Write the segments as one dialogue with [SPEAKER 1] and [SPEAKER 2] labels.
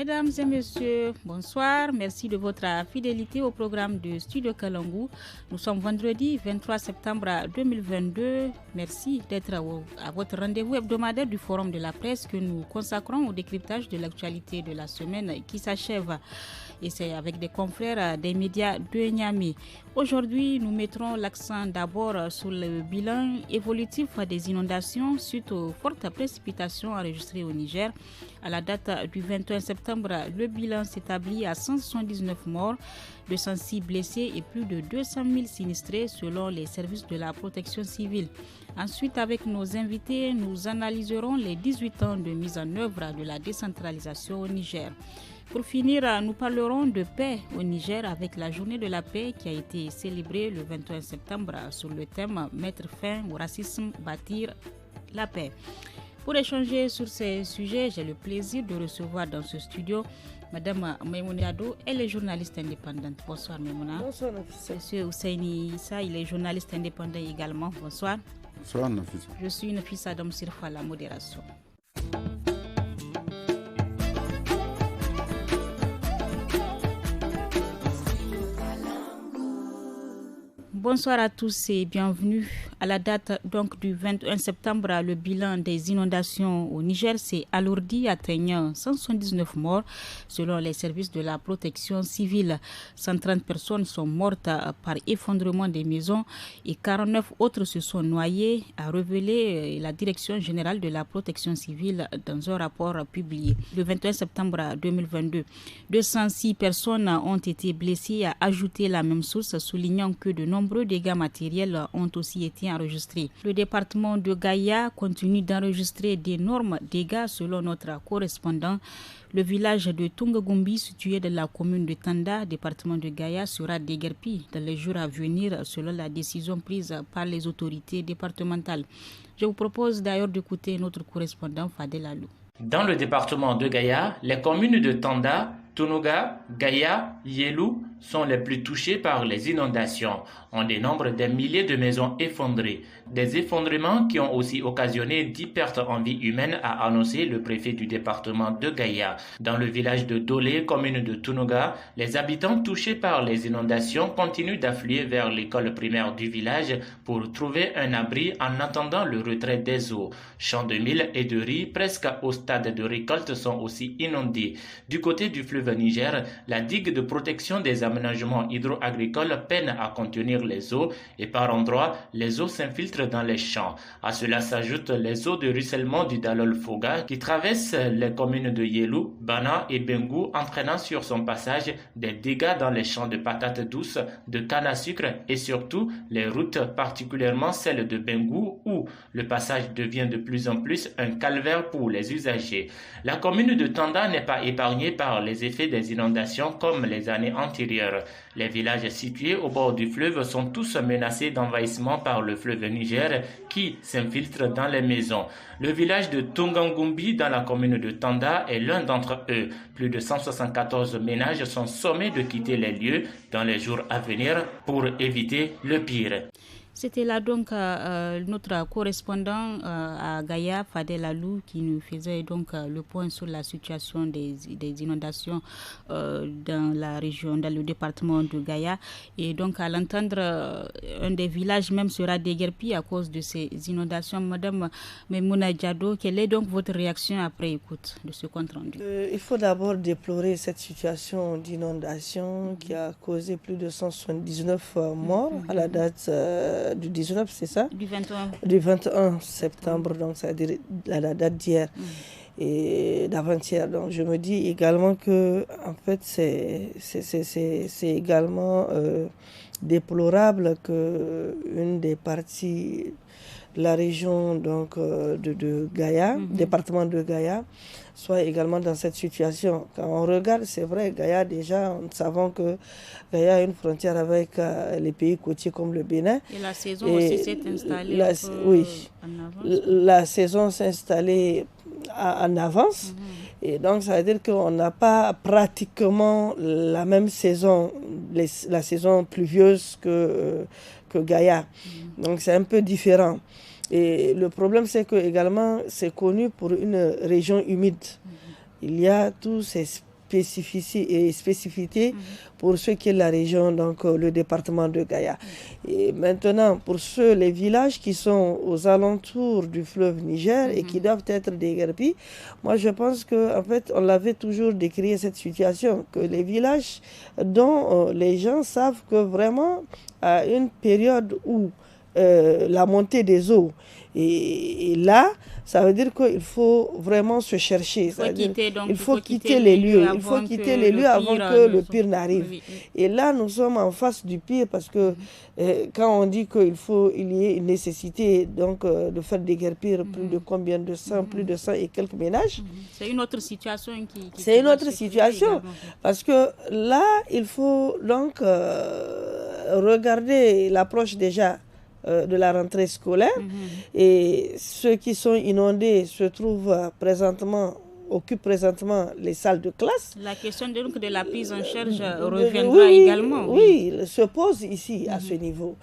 [SPEAKER 1] Mesdames et messieurs, bonsoir. Merci de votre fidélité au programme de Studio Kalangu. Nous sommes vendredi 23 septembre 2022. Merci d'être à votre rendez-vous hebdomadaire du Forum de la presse que nous consacrons au décryptage de l'actualité de la semaine qui s'achève. Et c'est avec des confrères des médias de Niamey. Aujourd'hui, nous mettrons l'accent d'abord sur le bilan évolutif des inondations suite aux fortes précipitations enregistrées au Niger. À la date du 21 septembre, le bilan s'établit à 179 morts, 206 blessés et plus de 200 000 sinistrés selon les services de la protection civile. Ensuite, avec nos invités, nous analyserons les 18 ans de mise en œuvre de la décentralisation au Niger. Pour finir, nous parlerons de paix au Niger avec la journée de la paix qui a été célébrée le 21 septembre sur le thème « Mettre fin au racisme, bâtir la paix ». Pour échanger sur ces sujets, j'ai le plaisir de recevoir dans ce studio Madame Maimouna Diado, elle est journaliste indépendante. Bonsoir Maimouna.
[SPEAKER 2] Bonsoir Nafisa.
[SPEAKER 1] Monsieur Ousseini Issa, il est journaliste indépendant également. Bonsoir.
[SPEAKER 3] Bonsoir Nafisa.
[SPEAKER 1] Je suis Nafisa Adam Sirfa à la modération. Bonsoir à tous et bienvenue. À la date donc du 21 septembre, le bilan des inondations au Niger s'est alourdi, atteignant 179 morts selon les services de la protection civile. 130 personnes sont mortes par effondrement des maisons et 49 autres se sont noyées, a révélé la Direction générale de la protection civile dans un rapport publié le 21 septembre 2022. 206 personnes ont été blessées, a ajouté la même source, soulignant que de nombreux dégâts matériels ont aussi été enregistrés. Le département de Gaïa continue d'enregistrer d'énormes dégâts selon notre correspondant. Le village de Tungagumbi, situé dans la commune de Tanda, département de Gaïa, sera déguerpi dans les jours à venir selon la décision prise par les autorités départementales. Je vous propose d'ailleurs d'écouter notre correspondant Fadel Alou.
[SPEAKER 4] Dans le département de Gaïa, les communes de Tanda, Tunuga, Gaïa, Yelou sont les plus touchées par les inondations. On dénombre des milliers de maisons effondrées. Des effondrements qui ont aussi occasionné 10 pertes en vie humaine, a annoncé le préfet du département de Gaïa. Dans le village de Dolé, commune de Tunuga, les habitants touchés par les inondations continuent d'affluer vers l'école primaire du village pour trouver un abri en attendant le retrait des eaux. Champs de mil et de riz, presque au stade de récolte, sont aussi inondés. Du côté du fleuve Niger, la digue de protection des aménagements hydro-agricoles peine à contenir les eaux et par endroits, les eaux s'infiltrent dans les champs. À cela s'ajoutent les eaux de ruissellement du Dalol Foga qui traversent les communes de Yelou, Bana et Bengou, entraînant sur son passage des dégâts dans les champs de patates douces, de canne à sucre et surtout les routes, particulièrement celles de Bengou où le passage devient de plus en plus un calvaire pour les usagers. La commune de Tanda n'est pas épargnée par les effets des inondations comme les années antérieures. Les villages situés au bord du fleuve sont tous menacés d'envahissement par le fleuve Niger qui s'infiltre dans les maisons. Le village de Tungangumbi dans la commune de Tanda est l'un d'entre eux. Plus de 174 ménages sont sommés de quitter les lieux dans les jours à venir pour éviter le pire.
[SPEAKER 1] C'était là donc notre correspondant à Gaïa, Fadel Alou, qui nous faisait donc le point sur la situation des inondations dans la région, dans le département de Gaïa. Et donc à l'entendre, un des villages même sera déguerpi à cause de ces inondations. Madame Maimouna Diado, quelle est donc votre réaction après écoute de ce compte rendu?
[SPEAKER 2] Il faut d'abord déplorer cette situation d'inondation qui a causé plus de 179 morts à la date du 19, c'est ça?
[SPEAKER 1] Du 21.
[SPEAKER 2] Du 21 septembre, donc c'est-à-dire la date d'hier et d'avant-hier. Donc je me dis également que en fait c'est également déplorable que une des parties de la région donc de Gaïa, département de Gaïa, soit également dans cette situation. Quand on regarde, c'est vrai, Gaïa déjà, nous savons que Gaïa a une frontière avec les pays côtiers comme le Bénin.
[SPEAKER 1] Et la saison aussi s'est installée
[SPEAKER 2] en avance. La saison s'est installée en avance. Et donc, ça veut dire qu'on n'a pas pratiquement la même saison, la saison pluvieuse que Gaïa. Donc, c'est un peu différent. Et le problème, c'est que également, c'est connu pour une région humide. Il y a tous ces spécificité pour ce qui est la région, donc le département de Gaïa. Et maintenant, pour les villages qui sont aux alentours du fleuve Niger et qui doivent être déguerpis, moi je pense qu'en fait, on l'avait toujours décrit cette situation, que les villages dont les gens savent que vraiment, à une période où la montée des eaux est là, ça veut dire qu'il faut vraiment se chercher. Il faut quitter les lieux. Il faut quitter les lieux avant que le pire n'arrive. Oui. Et là, nous sommes en face du pire parce que quand on dit qu'il y ait une nécessité donc, de faire déguerpir plus de combien de 100, plus de 100 et quelques ménages.
[SPEAKER 1] C'est une autre situation
[SPEAKER 2] c'est une autre situation. Parce que là, il faut donc regarder l'approche déjà de la rentrée scolaire et ceux qui sont inondés occupent présentement les salles de classe.
[SPEAKER 1] La question de la prise en charge reviendra également.
[SPEAKER 2] Oui, se pose ici à ce niveau.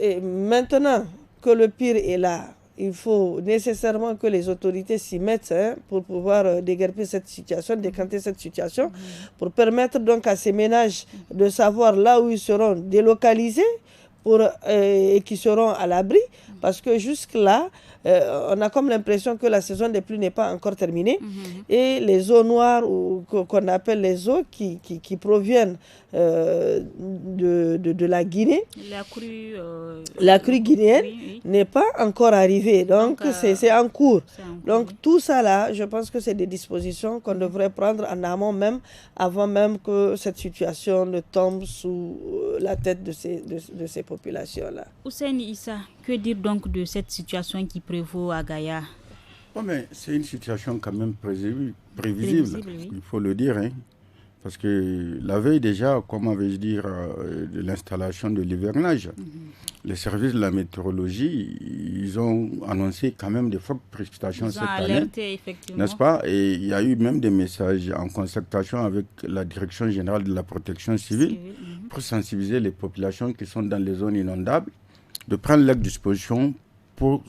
[SPEAKER 2] Et maintenant que le pire est là, il faut nécessairement que les autorités s'y mettent pour pouvoir déguerpir cette situation, décanter cette situation, pour permettre donc à ces ménages de savoir là où ils seront délocalisés et qui seront à l'abri, parce que jusque-là, on a comme l'impression que la saison des pluies n'est pas encore terminée et les eaux noires qu'on appelle les eaux qui proviennent de la Guinée, la crue guinéenne n'est pas encore arrivée, donc c'est en cours. Donc tout ça là, je pense que c'est des dispositions qu'on devrait prendre en amont même, avant même que cette situation ne tombe sous la tête de ces populations-là.
[SPEAKER 1] Ousseini Issa, que dire donc de cette situation qui prévaut à Gaïa?
[SPEAKER 3] Mais c'est une situation quand même prévisible, il faut le dire. Parce que la veille déjà, comment vais-je dire, de l'installation de l'hivernage, les services de la météorologie, ils ont annoncé quand même des fortes précipitations cette année, n'est-ce pas? Et il y a eu même des messages en concertation avec la Direction générale de la protection civile pour sensibiliser les populations qui sont dans les zones inondables, de prendre leurs dispositions pour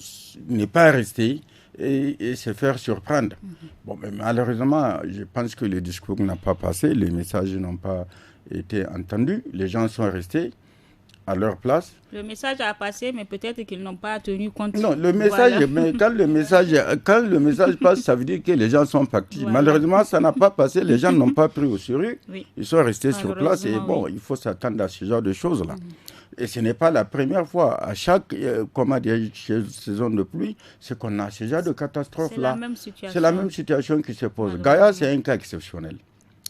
[SPEAKER 3] ne pas rester et se faire surprendre. Bon, mais malheureusement, je pense que le discours n'a pas passé, les messages n'ont pas été entendus, les gens sont restés à leur place.
[SPEAKER 1] Le message a passé, mais peut-être qu'ils n'ont pas tenu compte.
[SPEAKER 3] Non, le message, mais quand le message passe, ça veut dire que les gens sont partis. Voilà. Malheureusement, ça n'a pas passé, les gens n'ont pas pris au sérieux, ils sont restés sur place et bon, il faut s'attendre à ce genre de choses-là. Et ce n'est pas la première fois. À chaque saison de pluie, c'est qu'on a ce genre de catastrophe-là. C'est la même situation qui se pose. Gaïa, c'est un cas exceptionnel.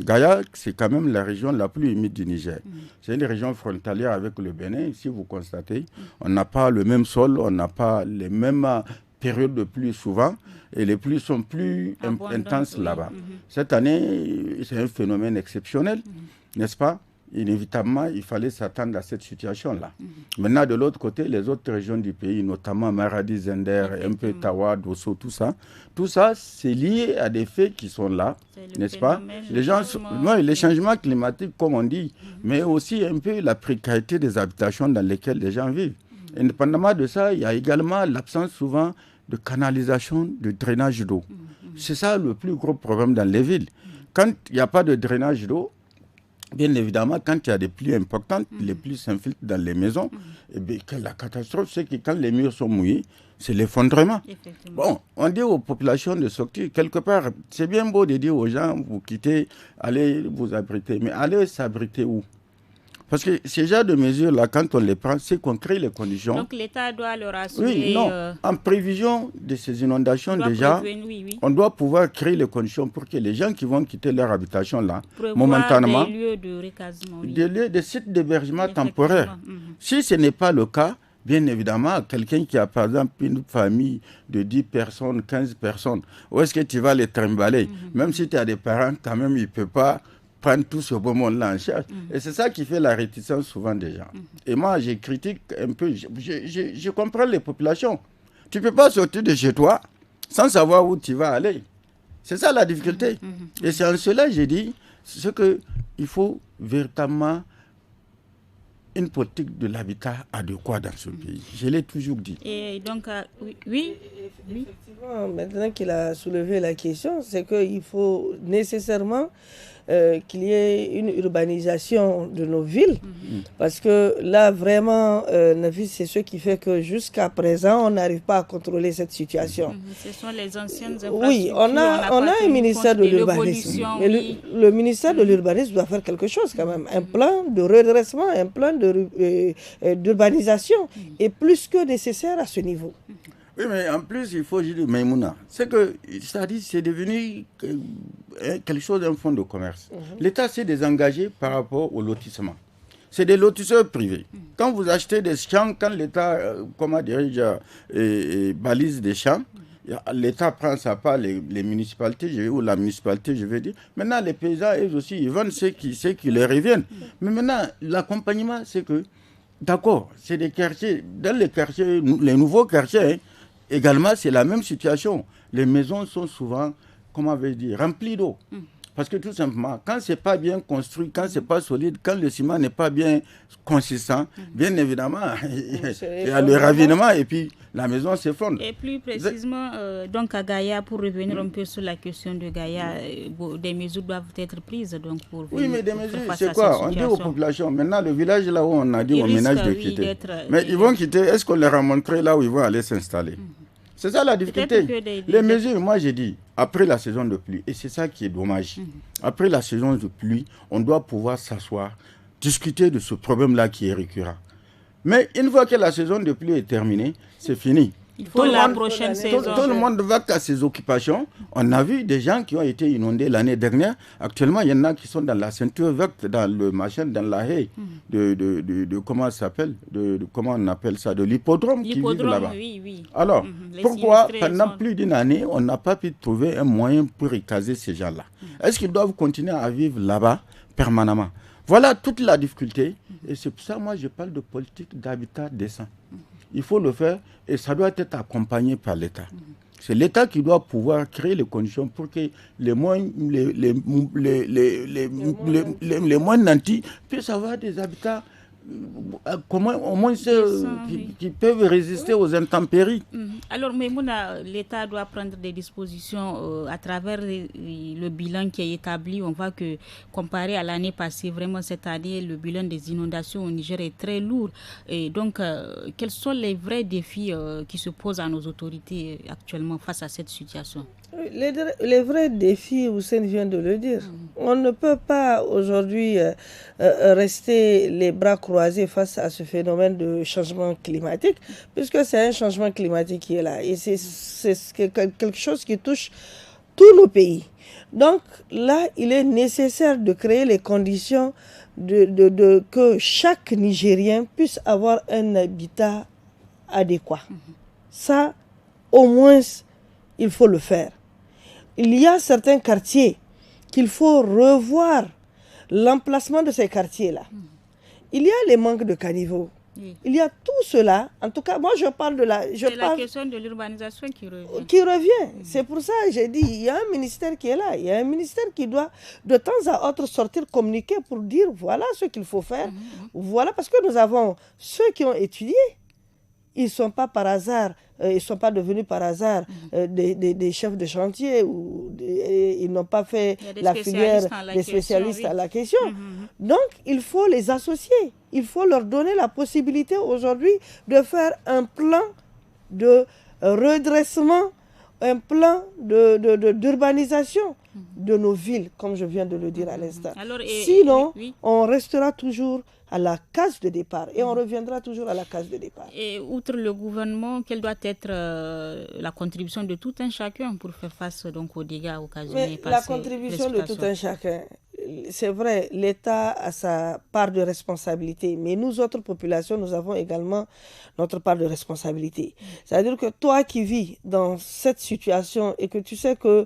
[SPEAKER 3] Gaïa, c'est quand même la région la plus humide du Niger. C'est une région frontalière avec le Bénin. Si vous constatez, on n'a pas le même sol, on n'a pas les mêmes périodes de pluie souvent. Et les pluies sont plus intenses là-bas. Cette année, c'est un phénomène exceptionnel, n'est-ce pas? Inévitablement, il fallait s'attendre à cette situation-là. Maintenant, de l'autre côté, les autres régions du pays, notamment Maradi, Zender, un peu Tawa, Dosso, tout ça, c'est lié à des faits qui sont là, n'est-ce pas? Les changements climatiques, comme on dit, mais aussi un peu la précarité des habitations dans lesquelles les gens vivent. Indépendamment de ça, il y a également l'absence souvent de canalisation, de drainage d'eau. C'est ça le plus gros problème dans les villes. Quand il n'y a pas de drainage d'eau, bien évidemment, quand il y a des pluies importantes, les pluies s'infiltrent dans les maisons. Et bien, la catastrophe, c'est que quand les murs sont mouillés, c'est l'effondrement. Bon, on dit aux populations de sortir quelque part. C'est bien beau de dire aux gens, vous quittez, allez vous abriter. Mais allez s'abriter où? Parce que ces genres de mesures-là, quand on les prend, c'est qu'on crée les conditions.
[SPEAKER 1] Donc l'État doit leur assurer...
[SPEAKER 3] Oui, non. En prévision de ces inondations, déjà, on doit pouvoir créer les conditions pour que les gens qui vont quitter leur habitation là, momentanément,
[SPEAKER 1] des lieux de recasement,
[SPEAKER 3] des sites d'hébergement temporaires. Si ce n'est pas le cas, bien évidemment, quelqu'un qui a par exemple une famille de 10 personnes, 15 personnes, où est-ce que tu vas les trimballer? Même si tu as des parents, quand même, il ne peut pas prendre tout ce beau monde-là en charge. Et c'est ça qui fait la réticence souvent des gens. Et moi, je critique un peu, je comprends les populations. Tu ne peux pas sortir de chez toi sans savoir où tu vas aller. C'est ça la difficulté. Et c'est en cela, j'ai dit, qu'il faut véritablement une politique de l'habitat adéquat dans ce pays. Je l'ai toujours dit.
[SPEAKER 1] Et donc, oui.
[SPEAKER 2] Effectivement, maintenant qu'il a soulevé la question, c'est qu'il faut nécessairement qu'il y ait une urbanisation de nos villes. Parce que là, vraiment, c'est ce qui fait que jusqu'à présent, on n'arrive pas à contrôler cette situation.
[SPEAKER 1] Ce sont les anciennes
[SPEAKER 2] Oui, on a un ministère de l'urbanisme. Oui. Le ministère de l'urbanisme doit faire quelque chose quand même. Un plan de redressement, un plan d'urbanisation est plus que nécessaire à ce niveau.
[SPEAKER 3] Oui, mais en plus, il faut dire, Maïmouna, c'est que, c'est-à-dire, c'est devenu quelque chose d'un fonds de commerce. L'État s'est désengagé par rapport au lotissement. C'est des lotisseurs privés. Quand vous achetez des champs, quand l'État, balise des champs, l'État prend sa part, les municipalités, ou la municipalité, je veux dire. Maintenant, les paysans, eux aussi, ils vendent ce qui leur revient. Mais maintenant, l'accompagnement, c'est que, d'accord, c'est des quartiers. Dans les quartiers, les nouveaux quartiers, également, c'est la même situation. Les maisons sont souvent, remplies d'eau. Parce que tout simplement, quand ce n'est pas bien construit, quand ce n'est pas solide, quand le ciment n'est pas bien consistant, bien évidemment, il y a le ravinement et puis la maison s'effondre.
[SPEAKER 1] Et plus précisément, donc à Gaïa, pour revenir un peu sur la question de Gaïa, des mesures doivent être prises donc, pour
[SPEAKER 3] oui, mais des mesures, c'est quoi? On dit aux populations, maintenant le village là où on a dit aux ménages de quitter. Mais ils vont quitter, est-ce qu'on leur a montré là où ils vont aller s'installer? C'est ça la difficulté. Les mesures, moi j'ai dit, après la saison de pluie, et c'est ça qui est dommage, après la saison de pluie, on doit pouvoir s'asseoir, discuter de ce problème-là qui est récurrent. Mais une fois que la saison de pluie est terminée, c'est fini.
[SPEAKER 1] Il faut la prochaine saison.
[SPEAKER 3] Tout le monde va à ses occupations. On a vu des gens qui ont été inondés l'année dernière. Actuellement, il y en a qui sont dans la ceinture verte, dans le machin, dans la haie de comment ça s'appelle, comment on appelle ça, de l'hippodrome qui vit là-bas.
[SPEAKER 1] Oui.
[SPEAKER 3] Alors, pourquoi pendant plus d'une année, on n'a pas pu trouver un moyen pour écraser ces gens-là? Est-ce qu'ils doivent continuer à vivre là-bas permanemment? Voilà toute la difficulté. Et c'est pour ça, moi, je parle de politique d'habitat décent. Il faut le faire et ça doit être accompagné par l'État. C'est l'État qui doit pouvoir créer les conditions pour que les moins nantis puissent avoir des habitats au moins qui peuvent résister aux intempéries.
[SPEAKER 1] Alors, Maïmouna, l'État doit prendre des dispositions à travers le bilan qui est établi. On voit que, comparé à l'année passée, vraiment cette année, le bilan des inondations au Niger est très lourd. Et donc, quels sont les vrais défis qui se posent à nos autorités actuellement face à cette situation?
[SPEAKER 2] Les vrais défis, Hussein vient de le dire. On ne peut pas aujourd'hui rester les bras croisés face à ce phénomène de changement climatique, puisque c'est un changement climatique qui est là. Et c'est quelque chose qui touche tous nos pays. Donc là, il est nécessaire de créer les conditions que chaque Nigérien puisse avoir un habitat adéquat. Ça, au moins, il faut le faire. Il y a certains quartiers qu'il faut revoir l'emplacement de ces quartiers-là. Il y a les manques de caniveaux. Il y a tout cela. En tout cas, moi, je parle de la...
[SPEAKER 1] C'est la question de l'urbanisation qui revient.
[SPEAKER 2] C'est pour ça que j'ai dit, il y a un ministère qui est là. Il y a un ministère qui doit de temps à autre sortir, communiquer pour dire, voilà ce qu'il faut faire. Voilà, parce que nous avons ceux qui ont étudié. Ils ne sont pas par hasard, ils sont pas devenus par hasard des chefs de chantier ou ils n'ont pas fait la filière des spécialistes à la question. Donc, il faut les associer. Il faut leur donner la possibilité aujourd'hui de faire un plan de redressement, un plan d'urbanisation de nos villes, comme je viens de le dire à l'instant. Sinon, on restera toujours à la case de départ et on reviendra toujours à la case de départ.
[SPEAKER 1] Et outre le gouvernement, quelle doit être la contribution de tout un chacun pour faire face donc, aux dégâts occasionnés par
[SPEAKER 2] la contribution de tout un chacun, c'est vrai, l'État a sa part de responsabilité, mais nous autres populations, nous avons également notre part de responsabilité. C'est-à-dire que toi qui vis dans cette situation et que tu sais que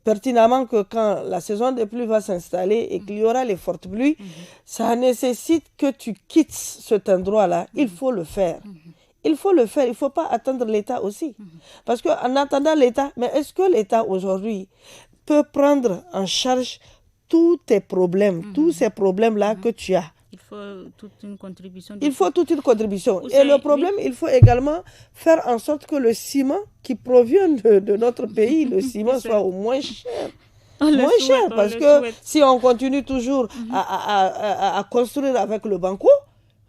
[SPEAKER 2] pertinemment que quand la saison des pluies va s'installer et qu'il y aura les fortes pluies, ça nécessite que tu quittes cet endroit-là. Il faut le faire. Il faut le faire, il ne faut pas attendre l'État aussi. Parce qu'en attendant l'État, mais est-ce que l'État aujourd'hui peut prendre en charge tous tes problèmes, tous ces problèmes-là que tu as?
[SPEAKER 1] Il faut toute une contribution.
[SPEAKER 2] Il faut toute une contribution. Et le problème, il faut également faire en sorte que le ciment qui provient de notre pays, le ciment soit au moins cher. moins cher. Parce que si on continue toujours à construire avec le banco,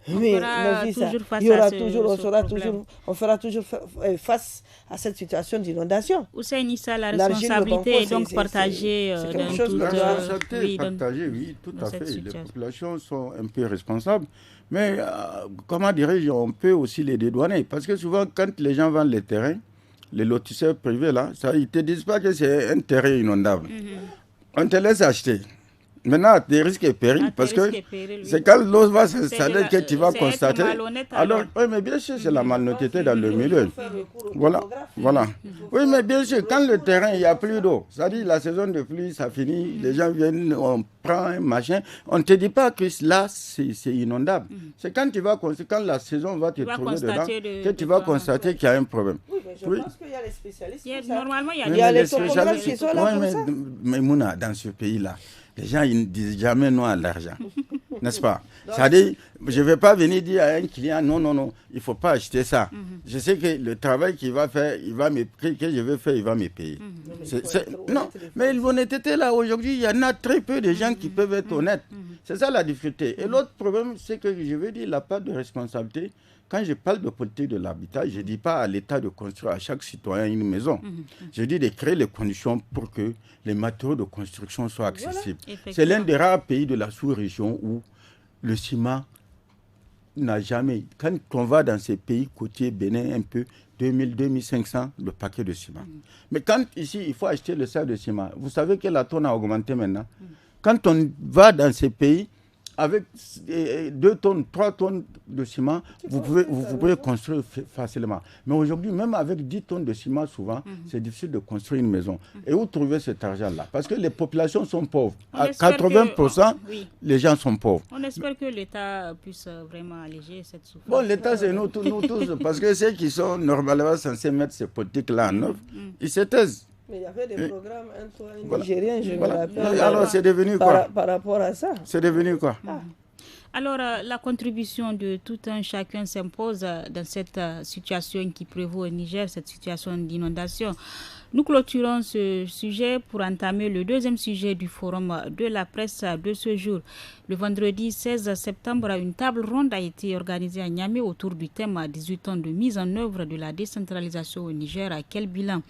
[SPEAKER 2] mais on fera toujours face à cette situation d'inondation.
[SPEAKER 1] Hussein Issa, la responsabilité est donc partagée dans toute
[SPEAKER 3] la responsabilité est partagée, oui, tout à fait. Les populations sont un peu responsables. Mais, comment dirais-je, on peut aussi les dédouaner. Parce que souvent, quand les gens vendent les terrains, les lotisseurs privés, là, ils ne te disent pas que c'est un terrain inondable. On te laisse acheter. Maintenant, des risques et périls, parce que c'est quand l'eau va s'installer que tu vas constater. Alors, oui, mais bien sûr, c'est la malhonnêteté dans le milieu. Voilà. Oui, mais bien sûr, quand le terrain, il n'y a plus d'eau, c'est-à-dire la saison de pluie, ça finit, les gens viennent, on prend un machin, on ne te dit pas que là, c'est inondable. C'est quand la saison va te trouver dedans, que tu vas constater qu'il y a un problème.
[SPEAKER 2] Oui, mais je pense qu'il y a les spécialistes.
[SPEAKER 1] Normalement,
[SPEAKER 2] il y a les spécialistes qui sont là pour ça.
[SPEAKER 3] Mais Mouna, dans ce pays-là, les gens, ils ne disent jamais non à l'argent, n'est-ce pas? C'est-à-dire, je ne vais pas venir dire à un client, non, il ne faut pas acheter ça. Je sais que le travail qu'il va faire, que je vais faire, il va me payer. Non, mais l'honnêteté, là, aujourd'hui, il y en a très peu de gens qui peuvent être honnêtes. C'est ça la difficulté. Et l'autre problème, c'est que je veux dire, la part de responsabilité. Quand je parle de politique de l'habitat, je ne dis pas à l'État de construire à chaque citoyen une maison. Je dis de créer les conditions pour que les matériaux de construction soient accessibles. Voilà. C'est l'un des rares pays de la sous-région où le ciment n'a jamais... Quand on va dans ces pays côtiers, Bénin un peu, 2000, 2500 le paquet de ciment. Mais quand ici, il faut acheter le sac de ciment, vous savez que la tonne a augmenté maintenant. Quand on va dans ces pays, avec 2 tonnes, 3 tonnes de ciment, vous pouvez construire facilement. Mais aujourd'hui, même avec 10 tonnes de ciment, souvent, c'est difficile de construire une maison. Et où trouver cet argent-là? Parce que les populations sont pauvres. À 80%, les gens sont pauvres.
[SPEAKER 1] On espère que l'État puisse vraiment alléger cette souffrance.
[SPEAKER 3] Bon, l'État, c'est nous tous, parce que ceux qui sont normalement censés mettre ces politiques-là en œuvre, ils se taisent.
[SPEAKER 2] Mais il y avait des programmes nigériens, je me rappelle.
[SPEAKER 3] Alors, c'est devenu quoi?
[SPEAKER 2] Par rapport à ça.
[SPEAKER 3] C'est devenu quoi?
[SPEAKER 1] Alors, la contribution de tout un chacun s'impose dans cette situation qui prévaut au Niger, cette situation d'inondation. Nous clôturons ce sujet pour entamer le deuxième sujet du forum de la presse de ce jour. Le vendredi 16 septembre, une table ronde a été organisée à Niamey autour du thème 18 ans de mise en œuvre de la décentralisation au Niger. À quel bilan?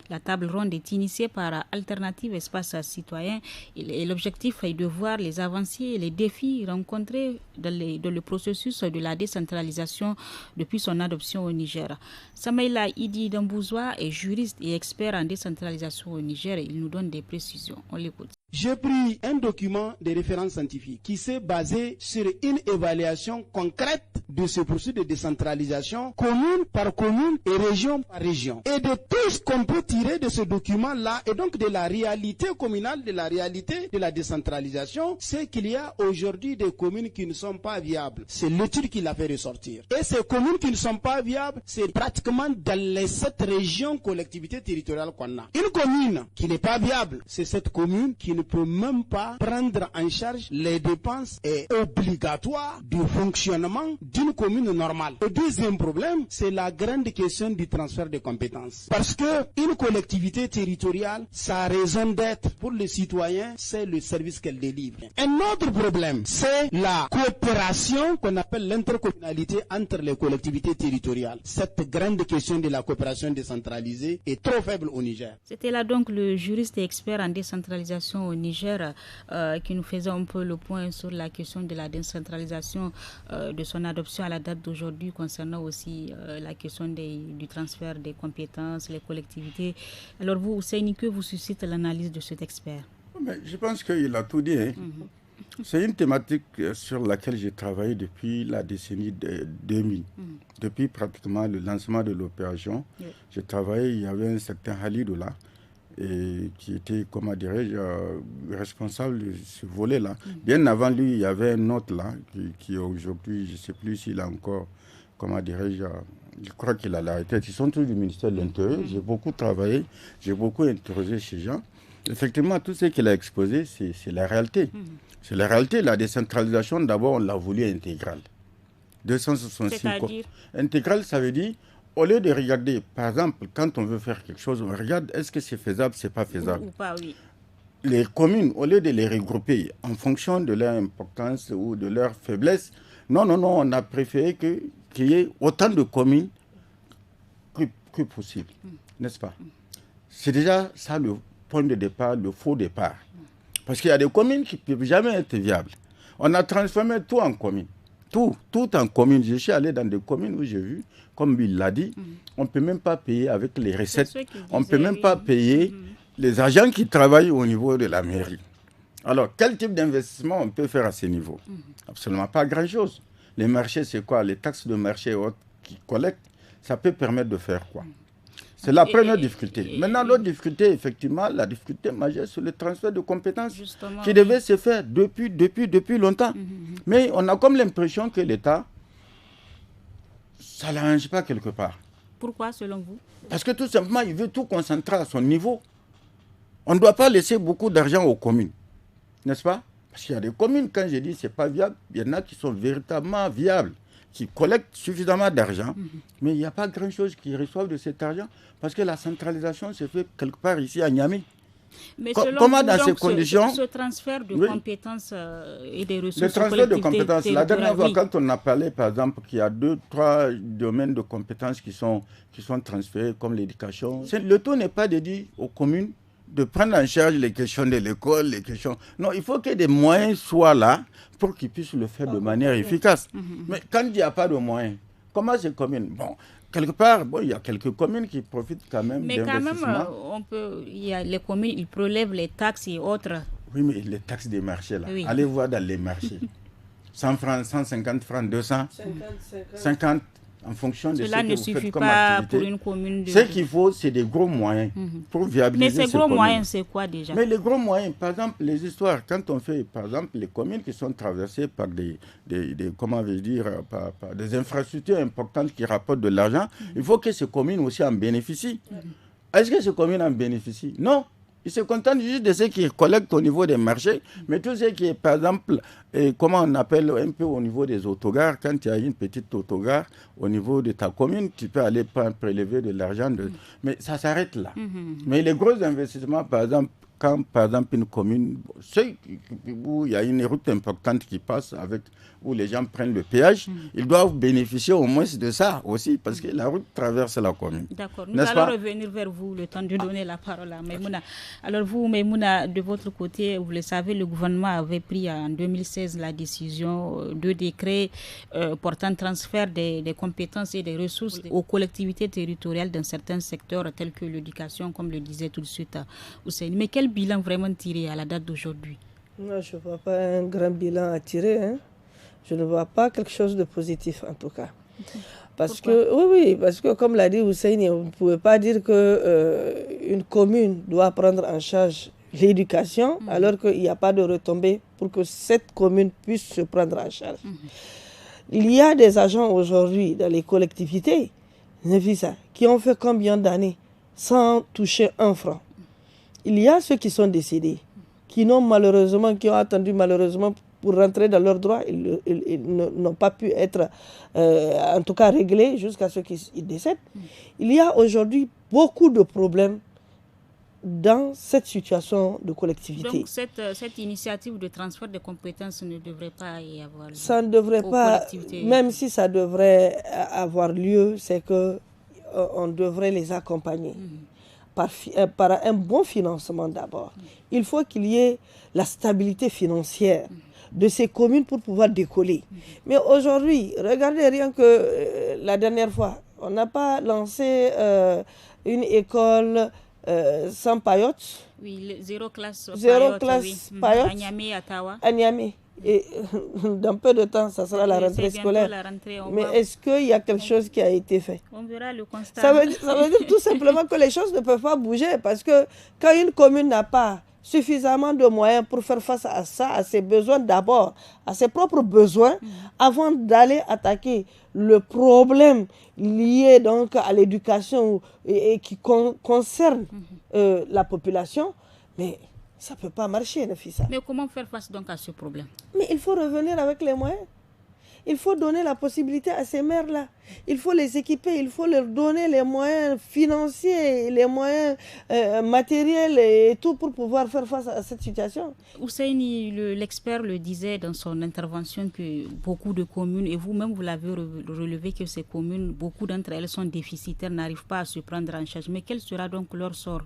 [SPEAKER 1] La table ronde est initiée par Alternative Espace Citoyen et l'objectif est de voir les avancées et les défis rencontrés dans le processus de la décentralisation depuis son adoption au Niger. Samaïla Idi Dambouzoua est juriste et expert en décentralisation au Niger et il nous donne des précisions. On l'écoute.
[SPEAKER 5] J'ai pris un document de référence scientifique qui s'est basé sur une évaluation concrète de ce processus de décentralisation, commune par commune et région par région. Et de tout ce qu'on peut tirer de ce document-là, et donc de la réalité communale, de la réalité de la décentralisation, c'est qu'il y a aujourd'hui des communes qui ne sont pas viables. C'est l'étude qui l'a fait ressortir. Et ces communes qui ne sont pas viables, c'est pratiquement dans les 7 régions collectivités territoriales qu'on a. Une commune qui n'est pas viable, c'est cette commune qui ne peut même pas prendre en charge les dépenses obligatoires du fonctionnement d'une commune normale. Le deuxième problème, c'est la grande question du transfert de compétences. Parce que une collectivité territoriale, sa raison d'être pour les citoyens, c'est le service qu'elle délivre. Un autre problème, c'est la coopération qu'on appelle l'intercommunalité entre les collectivités territoriales. Cette grande question de la coopération décentralisée est trop faible au Niger.
[SPEAKER 1] C'était là donc le juriste et expert en décentralisation au Niger qui nous faisait un peu le point sur la question de la décentralisation de son adoption à la date d'aujourd'hui, concernant aussi la question du transfert des compétences, les collectivités. Alors vous, Ousseini, que vous suscite l'analyse de cet expert?
[SPEAKER 3] Mais je pense qu'il a tout dit. C'est une thématique sur laquelle j'ai travaillé depuis la décennie 2000. Depuis pratiquement le lancement de l'opération, j'ai travaillé, il y avait un certain Halidou là, et qui était, comment dirais-je, responsable de ce volet-là. Bien avant lui, il y avait un autre là, qui aujourd'hui, je ne sais plus s'il a encore, comment dirais-je, je crois qu'il a la tête. Ils sont tous du ministère de l'Intérieur. J'ai beaucoup travaillé, j'ai beaucoup interrogé ces gens. Effectivement, tout ce qu'il a exposé, c'est la réalité. C'est la réalité. La décentralisation, d'abord, on l'a voulu intégrale. 266 corps. Intégrale, ça veut dire, au lieu de regarder, par exemple, quand on veut faire quelque chose, on regarde est-ce que c'est faisable, c'est pas faisable.
[SPEAKER 1] Ou pas, oui.
[SPEAKER 3] les communes, au lieu de les regrouper en fonction de leur importance ou de leur faiblesse, non, on a préféré qu'il y ait autant de communes que possible, n'est-ce pas? C'est déjà ça le point de départ, le faux départ. Parce qu'il y a des communes qui ne peuvent jamais être viables. On a transformé tout en commune. Tout en commune. Je suis allé dans des communes où j'ai vu, comme il l'a dit, on ne peut même pas payer avec les recettes. On ne peut même pas payer les agents qui travaillent au niveau de la mairie. Alors, quel type d'investissement on peut faire à ce niveau? Absolument pas grand-chose. Les marchés, c'est quoi? Les taxes de marché et autres qui collectent, ça peut permettre de faire quoi? C'est la première difficulté. Maintenant, l'autre difficulté, effectivement, la difficulté majeure, c'est le transfert de compétences qui devait se faire depuis longtemps. Mais on a comme l'impression que l'État, ça ne l'arrange pas quelque part.
[SPEAKER 1] Pourquoi, selon vous? Parce
[SPEAKER 3] que tout simplement, il veut tout concentrer à son niveau. On ne doit pas laisser beaucoup d'argent aux communes, n'est-ce pas? Parce qu'il y a des communes, quand je dis que ce n'est pas viable, il y en a qui sont véritablement viables, qui collectent suffisamment d'argent, mais il n'y a pas grand-chose qui reçoivent de cet argent, parce que la centralisation se fait quelque part ici à Niamey.
[SPEAKER 1] Mais
[SPEAKER 3] comment dans ces conditions...
[SPEAKER 1] Ce transfert de compétences et des ressources... Le
[SPEAKER 3] transfert de compétences, la dernière fois, quand on a parlé, par exemple, qu'il y a 2-3 domaines de compétences qui sont transférés, comme l'éducation, le tout n'est pas de dire aux communes de prendre en charge les questions de l'école, les questions... Non, il faut que des moyens soient là pour qu'ils puissent le faire de manière efficace. Mais quand il n'y a pas de moyens, comment ces communes... Bon, quelque part, il y a quelques communes qui profitent quand même d'investissement.
[SPEAKER 1] Mais quand même, il y a les communes, ils prélèvent les taxes et autres.
[SPEAKER 3] Oui, mais les taxes des marchés, là. Oui. Allez voir dans les marchés. 100 francs, 150 francs, 200, 50 en fonction de ce que vous faites comme activité. Cela ne suffit pas
[SPEAKER 1] pour une commune.
[SPEAKER 3] Ce qu'il faut, c'est des gros moyens pour viabiliser.
[SPEAKER 1] Mais ces gros moyens, c'est quoi déjà?
[SPEAKER 3] Mais les gros moyens, par exemple, les histoires, quand on fait, par exemple, les communes qui sont traversées par comment vais-je dire, par des infrastructures importantes qui rapportent de l'argent, il faut que ces communes aussi en bénéficient. Est-ce que ces communes en bénéficient? Non. Ils se contentent juste de ce qu'ils collectent au niveau des marchés, mais tout ce qui est, par exemple, comment on appelle un peu au niveau des autogares, quand tu as une petite autogare au niveau de ta commune, tu peux aller prélever de l'argent, mais ça s'arrête là. Mais les gros investissements, par exemple, quand par exemple une commune, où il y a une route importante qui passe où les gens prennent le péage, ils doivent bénéficier au moins de ça aussi, parce que la route traverse la commune.
[SPEAKER 1] D'accord, nous allons revenir vers vous, le temps de donner la parole à Maïmouna. Alors vous, Maïmouna, de votre côté, vous le savez, le gouvernement avait pris en 2016 la décision de décret portant transfert des compétences et des ressources aux collectivités territoriales dans certains secteurs tels que l'éducation, comme le disait tout de suite Hussein. Mais quel bilan vraiment tiré à la date d'aujourd'hui?
[SPEAKER 2] Non, je ne vois pas un grand bilan à tirer. Je ne vois pas quelque chose de positif en tout cas. Parce que comme l'a dit Hussein, on ne pouvait pas dire qu'une commune doit prendre en charge l'éducation alors qu'il n'y a pas de retombées pour que cette commune puisse se prendre en charge. Il y a des agents aujourd'hui dans les collectivités, qui ont fait combien d'années sans toucher un franc. Il y a ceux qui sont décédés, qui ont attendu malheureusement pour rentrer dans leurs droits, ils n'ont pas pu être, en tout cas, réglés jusqu'à ce qu'ils décèdent. Il y a aujourd'hui beaucoup de problèmes dans cette situation de collectivité.
[SPEAKER 1] Donc cette initiative de transfert de compétences ne devrait pas y avoir lieu.
[SPEAKER 2] Ça ne devrait pas, même si ça devrait avoir lieu, c'est qu'on devrait les accompagner. Par un bon financement d'abord. Il faut qu'il y ait la stabilité financière de ces communes pour pouvoir décoller. Mais aujourd'hui, regardez rien que la dernière fois, on n'a pas lancé une école sans paillotes.
[SPEAKER 1] Oui, zéro classe
[SPEAKER 2] paillotes.
[SPEAKER 1] À Niamey, à Tawa.
[SPEAKER 2] À Niamey. Et dans peu de temps, ça sera la rentrée scolaire. Mais est-ce qu'il y a quelque chose qui a été fait?
[SPEAKER 1] On verra le constat.
[SPEAKER 2] Ça veut dire tout simplement que les choses ne peuvent pas bouger. Parce que quand une commune n'a pas suffisamment de moyens pour faire face à ça, à ses besoins d'abord, à ses propres besoins, avant d'aller attaquer le problème lié donc à l'éducation et qui concerne la population, mais ça ne peut pas marcher, Nafisa.
[SPEAKER 1] Mais comment faire face donc à ce problème?
[SPEAKER 2] Mais il faut revenir avec les moyens. il faut donner la possibilité à ces maires-là. Il faut les équiper, il faut leur donner les moyens financiers, les moyens matériels et tout pour pouvoir faire face à cette situation.
[SPEAKER 1] Ousseini, l'expert le disait dans son intervention que beaucoup de communes, et vous-même vous l'avez relevé, que ces communes, beaucoup d'entre elles sont déficitaires, n'arrivent pas à se prendre en charge. Mais quel sera donc leur sort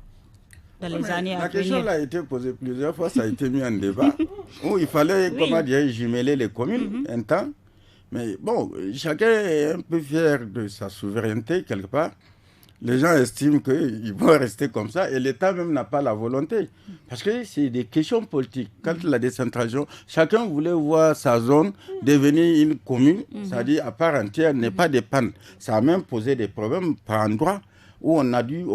[SPEAKER 1] dans les années à venir?
[SPEAKER 3] La question a été posée plusieurs fois, ça a été mis en débat, où il fallait, comment dire, jumeler les communes un temps. Mais bon, chacun est un peu fier de sa souveraineté quelque part. Les gens estiment qu'ils vont rester comme ça et l'État même n'a pas la volonté. Parce que c'est des questions politiques. Quand la décentralisation, chacun voulait voir sa zone devenir une commune, c'est-à-dire à part entière, n'est pas dépendre. Ça a même posé des problèmes par endroits où on a dû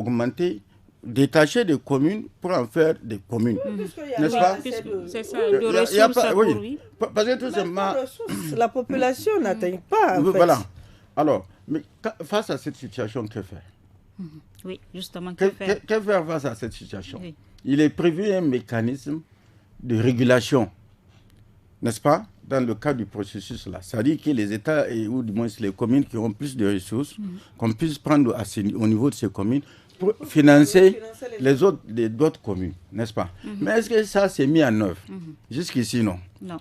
[SPEAKER 3] détacher des communes pour en faire des communes. N'est-ce pas?
[SPEAKER 1] C'est ça, de ressources.
[SPEAKER 3] Oui. Parce que tout simplement...
[SPEAKER 2] La population n'atteint pas, en fait.
[SPEAKER 3] Voilà. Alors, mais face à cette situation, que faire?
[SPEAKER 1] Oui, justement, que faire?
[SPEAKER 3] Que faire face à cette situation? Oui. Il est prévu un mécanisme de régulation, n'est-ce pas, dans le cadre du processus là. C'est-à-dire que les États, ou du moins les communes qui ont plus de ressources, qu'on puisse prendre au niveau de ces communes, pour financer d'autres communes, n'est-ce pas? Mais est-ce que ça s'est mis en œuvre? Jusqu'ici, non.
[SPEAKER 1] Non.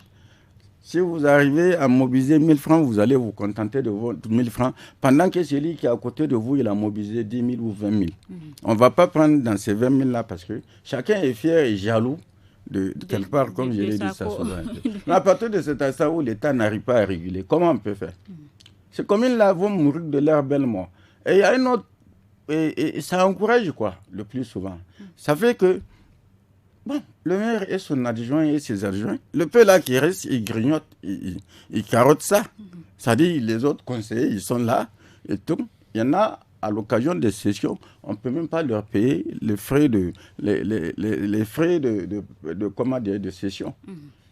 [SPEAKER 3] Si vous arrivez à mobiliser 1000 francs, vous allez vous contenter de vos 1000 francs, pendant que celui qui est à côté de vous, il a mobilisé 10 000 ou 20 000. On ne va pas prendre dans ces 20 000 là parce que chacun est fier et jaloux de quelque part, comme je l'ai dit, ça souveraineté. Mais à partir de cet instant où l'État n'arrive pas à réguler, comment on peut faire? Ces communes-là vont mourir de leur belle mort. Et il y a une autre. Et ça encourage quoi, le plus souvent. Ça fait que, bon, le maire et son adjoint et ses adjoints, le peu là qui reste, il grignote, il carotte ça. C'est-à-dire les autres conseillers, ils sont là et tout. Il y en a, à l'occasion des sessions, on ne peut même pas leur payer les frais de comment dire, de session.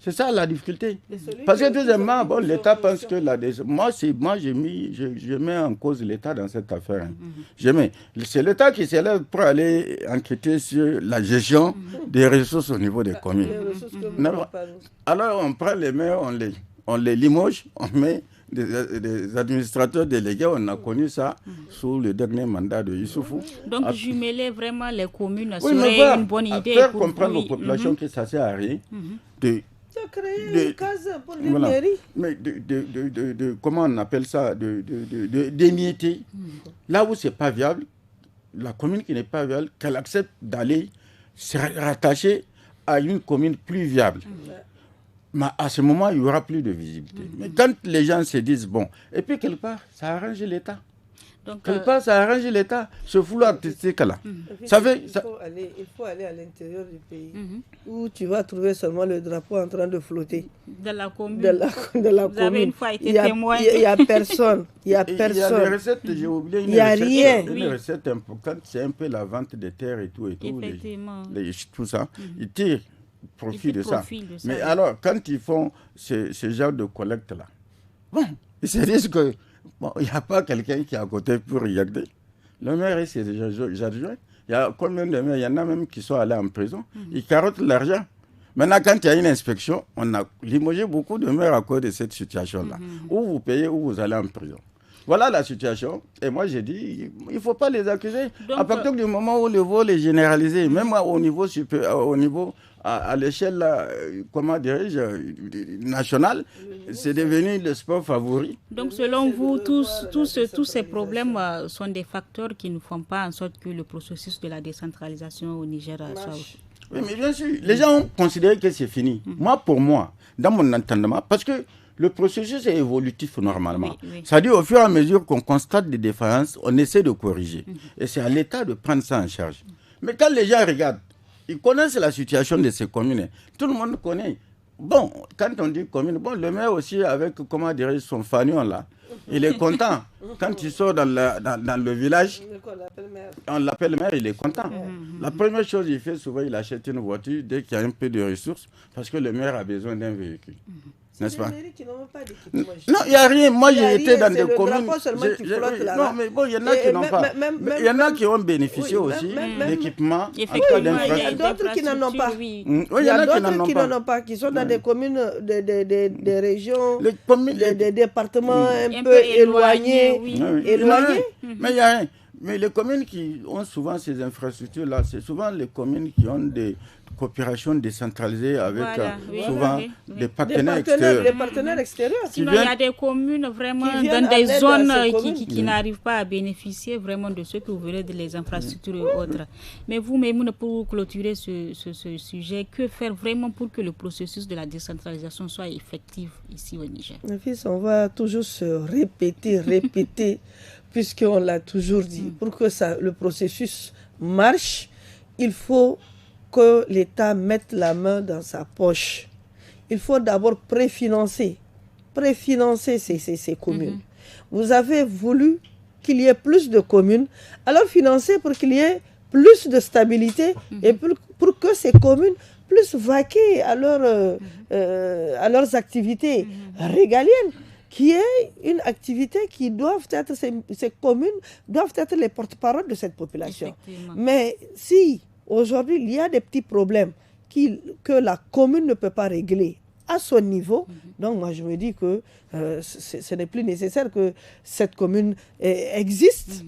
[SPEAKER 3] C'est ça la difficulté. Parce que deuxièmement, bon, l'État pense que moi je mets en cause l'État dans cette affaire. C'est l'État qui s'élève pour aller enquêter sur la gestion des ressources au niveau des communes. Alors on prend les maires, on les limoge, on met des administrateurs délégués, on a connu ça sous le dernier mandat de Issoufou.
[SPEAKER 1] Donc jumeler vraiment les communes serait une bonne idée.
[SPEAKER 3] Faire comprendre aux populations que ça ne sert à rien
[SPEAKER 2] créer une case pour les mairies.
[SPEAKER 3] Mais comment on appelle ça, d'émietter. Là où ce n'est pas viable, la commune qui n'est pas viable, qu'elle accepte d'aller se rattacher à une commune plus viable. Mais à ce moment, il n'y aura plus de visibilité. Mais quand les gens se disent, bon, et puis quelque part, ça arrange l'État. Donc, quelque part, ça arrange l'État, ce flou artistique-là.
[SPEAKER 2] Il faut aller à l'intérieur du pays, où tu vas trouver seulement le drapeau en train de flotter.
[SPEAKER 1] De la commune.
[SPEAKER 2] De la
[SPEAKER 1] Vous
[SPEAKER 2] commune.
[SPEAKER 1] avez une fois été témoin.
[SPEAKER 2] Il n'y a personne. Il n'y a personne.
[SPEAKER 3] Il y a des recettes, j'ai oublié une
[SPEAKER 2] recette. Il n'y a rien.
[SPEAKER 3] Une recette importante, c'est un peu la vente des terres et tout.
[SPEAKER 1] Effectivement.
[SPEAKER 3] Tout ça. Ils tirent profit de ça. Mais alors, quand ils font ce genre de collecte-là, bon, ils se disent que il n'y a pas quelqu'un qui est à côté pour regarder. Le maire et ses adjoints, il y a combien de maires? Il y en a même qui sont allés en prison. Ils carottent l'argent. Maintenant, quand il y a une inspection, on a limogé beaucoup de maires à cause de cette situation-là. Ou vous payez ou vous allez en prison. Voilà la situation. Et moi, j'ai dit, il ne faut pas les accuser. Donc, à partir du moment où le vol est généralisé, même au niveau à l'échelle, comment dirais-je, nationale, c'est devenu le sport favori.
[SPEAKER 1] Donc, selon vous, tous ces problèmes sont des facteurs qui ne font pas en sorte que le processus de la décentralisation au Niger soit...
[SPEAKER 3] Oui, mais bien sûr, les gens ont considéré que c'est fini. Pour moi, dans mon entendement, parce que le processus est évolutif normalement. C'est-à-dire, au fur et à mesure qu'on constate des défaillances, on essaie de corriger. Et c'est à l'État de prendre ça en charge. Mais quand les gens regardent, ils connaissent la situation de ces communes. Tout le monde connaît. Bon, quand on dit commune, bon, le maire aussi, avec, comment dirais-je, son fanion là, il est content. Quand il sort dans le village, on l'appelle maire, il est content. La première chose qu'il fait, souvent, il achète une voiture dès qu'il y a un peu de ressources, parce que le maire a besoin d'un véhicule. n'est-ce pas?
[SPEAKER 2] Qui n'ont pas d'équipement.
[SPEAKER 3] Non, il n'y a rien. Moi, j'ai été dans des communes.
[SPEAKER 2] Non,
[SPEAKER 3] mais bon, il y en a qui n'ont pas. Il y en a qui ont bénéficié aussi d'équipements.
[SPEAKER 2] Il y a d'autres qui n'en ont pas. Il y a d'autres qui n'en ont pas, qui sont dans des communes, des régions, des départements un peu éloignés.
[SPEAKER 3] Mais il y a rien. Mais les communes qui ont souvent ces infrastructures-là, c'est souvent les communes qui ont des coopérations décentralisées avec souvent des partenaires extérieurs.
[SPEAKER 2] Des partenaires extérieurs.
[SPEAKER 1] Sinon, il y a des communes vraiment dans des zones qui n'arrivent pas à bénéficier vraiment de ce que vous verrez les infrastructures et autres. Mais vous, Maïmouna, pour clôturer ce sujet, que faire vraiment pour que le processus de la décentralisation soit effectif ici au Niger?
[SPEAKER 2] Mes fils, on va toujours se répéter, puisqu'on l'a toujours dit. Pour que le processus marche, il faut que l'État mette la main dans sa poche. Il faut d'abord préfinancer ces communes. Vous avez voulu qu'il y ait plus de communes, alors financez pour qu'il y ait plus de stabilité et pour que ces communes puissent vaquer à leurs activités régaliennes, qui est une activité qui doivent être, ces communes doivent être les porte-parole de cette population. Mais si aujourd'hui il y a des petits problèmes que la commune ne peut pas régler à son niveau, donc moi je me dis que ce n'est plus nécessaire que cette commune existe.